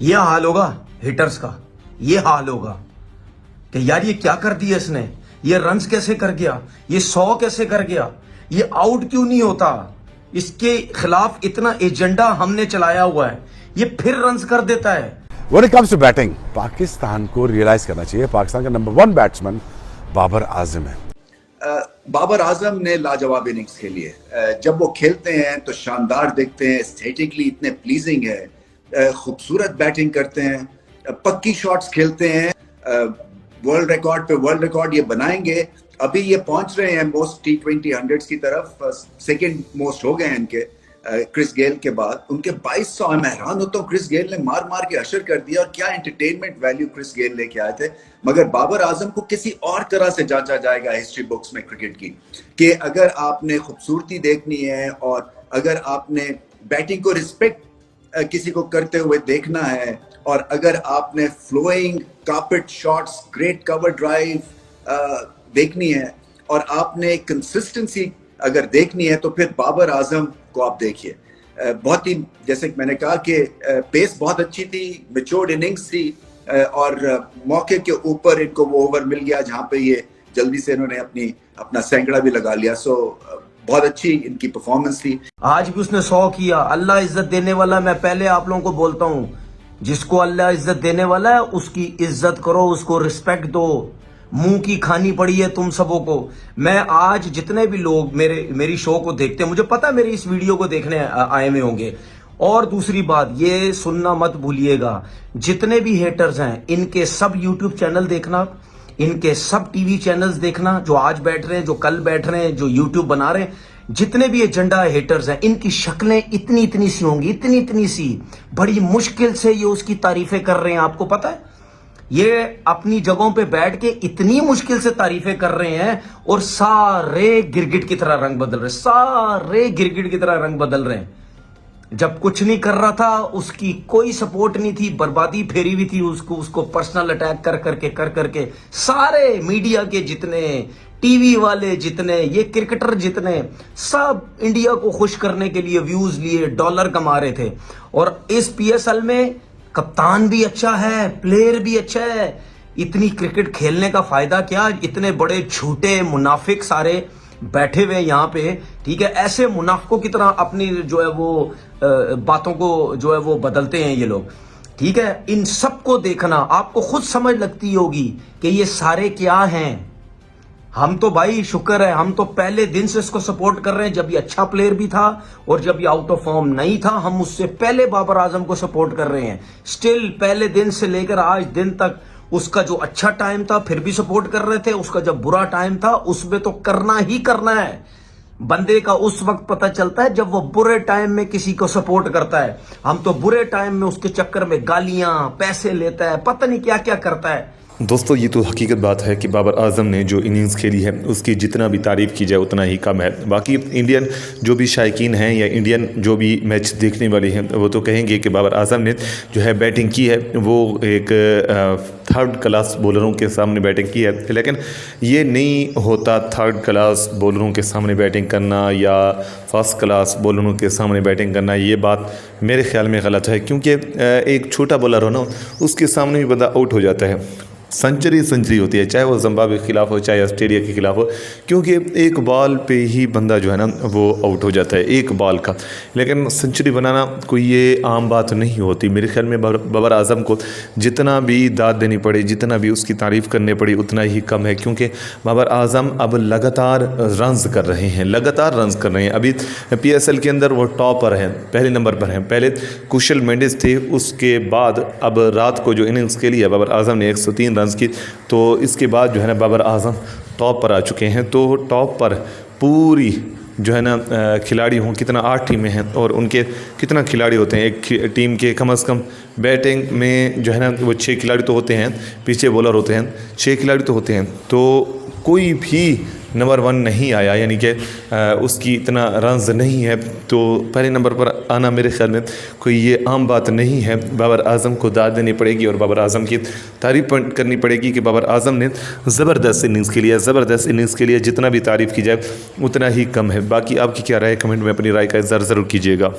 ये हाल होगा हिटर्स का, ये हाल होगा कि यार ये क्या कर दिया इसने, ये रन्स कैसे कर गया, ये 100 कैसे कर गया, ये आउट क्यों नहीं होता, इसके खिलाफ इतना एजेंडा हमने चलाया हुआ है, ये फिर रन्स कर देता है। When it comes to batting, Pakistan को रियलाइज करना चाहिए पाकिस्तान का नंबर 1 बैट्समैन बाबर आजम है। बाबर आजम ने लाजवाब इनिंग्स खेली है। जब वो खेलते हैं तो शानदार दिखते हैं, एस्थेटिकली इतने प्लीजिंग है, खूबसूरत बैटिंग करते हैं, पक्की शॉट्स खेलते हैं, वर्ल्ड रिकॉर्ड पे वर्ल्ड रिकॉर्ड ये बनाएंगे। अभी ये पहुंच रहे हैं मोस्ट T20 100s की तरफ, सेकंड मोस्ट हो गए हैं इनके क्रिस गेल के बाद। उनके 2200, मैं हैरान होता हूँ, क्रिस गेल ने मार मार के हशर कर दिया, और क्या एंटरटेनमेंट वैल्यू क्रिस गेल लेके आए थे। मगर बाबर आजम को किसी और तरह से जांचा जाएगा हिस्ट्री बुक्स में क्रिकेट की, कि अगर आपने खूबसूरती देखनी है और अगर आपने बैटिंग को रिस्पेक्ट किसी को करते हुए देखना है, और अगर आपने flowing carpet shots, great cover drive देखनी है, और आपने कंसिस्टेंसी अगर देखनी है, तो फिर बाबर आजम को आप देखिए। बहुत ही, जैसे मैंने कहा कि पेस बहुत अच्छी थी, मैच्योर्ड इनिंग्स थी, और मौके के ऊपर इनको वो ओवर मिल गया जहां पे ये जल्दी से इन्होंने अपना सैकड़ा भी लगा लिया। सो बहुत अच्छी इनकी परफॉर्मेंस थी। आज भी उसने 100 किया। अल्लाह इज्जत देने वाला, मैं पहले आप लोगों को बोलता हूं, जिसको अल्लाह इज्जत देने वाला है उसकी इज्जत करो, उसको रिस्पेक्ट दो। मुंह की खानी पड़ी है तुम सबों को। मैं आज जितने भी लोग मेरी शो को देखते हैं, मुझे पता है मेरी इस वीडियो को देखने आए हुए होंगे। और दूसरी बात, ये सुनना मत भूलिएगा, जितने भी हेटर्स हैं इनके सब यूट्यूब चैनल देखना, इनके सब टीवी चैनल्स देखना, जो आज बैठ रहे हैं, जो कल बैठ रहे हैं, जो यूट्यूब बना रहे हैं, जितने भी एजेंडा हेटर्स हैं, इनकी शक्लें इतनी इतनी सी होंगी, इतनी इतनी सी, बड़ी मुश्किल से ये उसकी तारीफें कर रहे हैं। आपको पता है, ये अपनी जगहों पे बैठ के इतनी मुश्किल से तारीफें कर रहे हैं, और सारे गिरगिट की तरह रंग बदल रहे, सारे गिरगिट की तरह रंग बदल रहे हैं। जब कुछ नहीं कर रहा था, उसकी कोई सपोर्ट नहीं थी, बर्बादी फेरी हुई थी, उसको पर्सनल अटैक कर करके सारे मीडिया के जितने, टीवी वाले जितने, ये क्रिकेटर जितने, सब इंडिया को खुश करने के लिए व्यूज लिए, डॉलर कमा रहे थे। और इस PSL में कप्तान भी अच्छा है, प्लेयर भी अच्छा है, इतनी क्रिकेट खेलने का फायदा क्या? इतने बड़े झूठे मुनाफिक सारे बैठे हुए यहाँ पे, ठीक है। ऐसे मुनाफिकों की तरह अपनी जो है वो बातों को जो है वो बदलते हैं ये लोग, ठीक है। इन सबको देखना, आपको खुद समझ लगती होगी कि ये सारे क्या हैं। हम तो भाई शुक्र है, हम तो पहले दिन से इसको सपोर्ट कर रहे हैं, जब ये अच्छा प्लेयर भी था और जब ये आउट ऑफ फॉर्म नहीं था, हम उससे पहले बाबर आजम को सपोर्ट कर रहे हैं। स्टिल पहले दिन से लेकर आज दिन तक, उसका जो अच्छा टाइम था फिर भी सपोर्ट कर रहे थे, उसका जब बुरा टाइम था उसमें तो करना ही करना है। बंदे का उस वक्त पता चलता है जब वो बुरे टाइम में किसी को सपोर्ट करता है। हम तो बुरे टाइम में उसके चक्कर में गालियां, पैसे लेता है, पता नहीं क्या क्या करता है। दोस्तों, ये तो हकीकत बात है कि बाबर आजम ने जो इनिंग्स खेली है उसकी जितना भी तारीफ़ की जाए उतना ही कम है। बाकी इंडियन जो भी शायकीन हैं या इंडियन जो भी मैच देखने वाले हैं वो तो कहेंगे कि बाबर आजम ने जो है बैटिंग की है, वो एक थर्ड क्लास बॉलरों के सामने बैटिंग की है। लेकिन ये नहीं होता थर्ड क्लास बॉलरों के सामने बैटिंग करना या फर्स्ट क्लास बॉलरों के सामने बैटिंग करना, ये बात मेरे ख्याल में गलत है। क्योंकि एक छोटा बॉलर हो ना, उसके सामने भी बंदा आउट हो जाता है। सेंचुरी होती है, चाहे वो जिम्बाब्वे के खिलाफ हो, चाहे ऑस्ट्रेलिया के खिलाफ हो, क्योंकि एक बॉल पे ही बंदा जो है ना वो आउट हो जाता है, एक बॉल का। लेकिन सेंचुरी बनाना कोई ये आम बात नहीं होती। मेरे ख्याल में बाबर आजम को जितना भी दाद देनी पड़े, जितना भी उसकी तारीफ़ करनी पड़ी, उतना ही कम है। क्योंकि बाबर आजम अब लगातार रन्स कर रहे हैं, लगातार रन्स कर रहे हैं। अभी PSL के अंदर वो टॉपर हैं, पहले नंबर पर हैं। पहले कुशल मेंडिस थे, उसके बाद अब रात को जो इनिंग्स खेली है बाबर आजम ने 103 रन्स की, तो इसके बाद जो है ना बाबर आजम टॉप पर आ चुके हैं। तो टॉप पर पूरी जो है ना खिलाड़ी हों, कितना 8 टीमें हैं और उनके कितना खिलाड़ी होते हैं एक टीम के, कम से कम बैटिंग में जो है ना वो 6 खिलाड़ी तो होते हैं, पीछे बॉलर होते हैं, 6 खिलाड़ी तो होते हैं। तो कोई भी नंबर 1 नहीं आया, यानी कि उसकी इतना रन्स नहीं है, तो पहले नंबर पर आना मेरे ख्याल में कोई ये आम बात नहीं है। बाबर आजम को दाद देनी पड़ेगी और बाबर आजम की तारीफ़ करनी पड़ेगी कि बाबर आजम ने ज़बरदस्त इनिंग्स के लिए, ज़बरदस्त इनिंग्स के लिए जितना भी तारीफ़ की जाए उतना ही कम है। बाकी आपकी क्या राय, कमेंट में अपनी राय का इज़हार ज़रूर कीजिएगा।